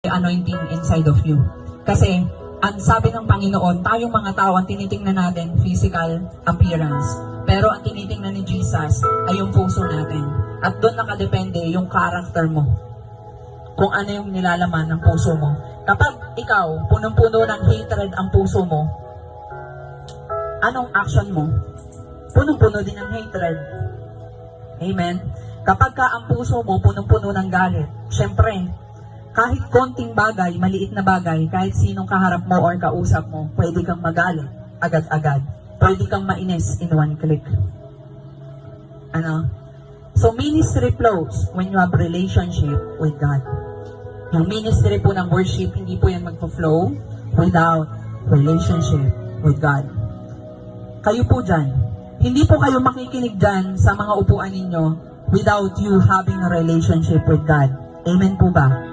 anointing inside of you. Kasi, ang sabi ng Panginoon, tayong mga tao, ang tinitingnan natin, physical appearance. Pero ang tinitingnan ni Jesus ay yung puso natin. At doon nakadepende yung character mo. Kung ano yung nilalaman ng puso mo. Kapag ikaw, punong-puno ng hatred ang puso mo, anong action mo? Punong-puno din ng hatred. Amen? Kapag ka ang puso mo punong-puno ng galit, syempre, kahit konting bagay, maliit na bagay, kahit sinong kaharap mo or kausap mo, pwede kang magalit agad-agad. Pwede kang mainis in one click. Ano? So, ministry flows when you have relationship with God. Yung ministry po ng worship, hindi po yan magpo-flow without relationship with God. Kayo po dyan, hindi po kayo makikinig dyan sa mga upuan ninyo without you having a relationship with God. Amen po ba?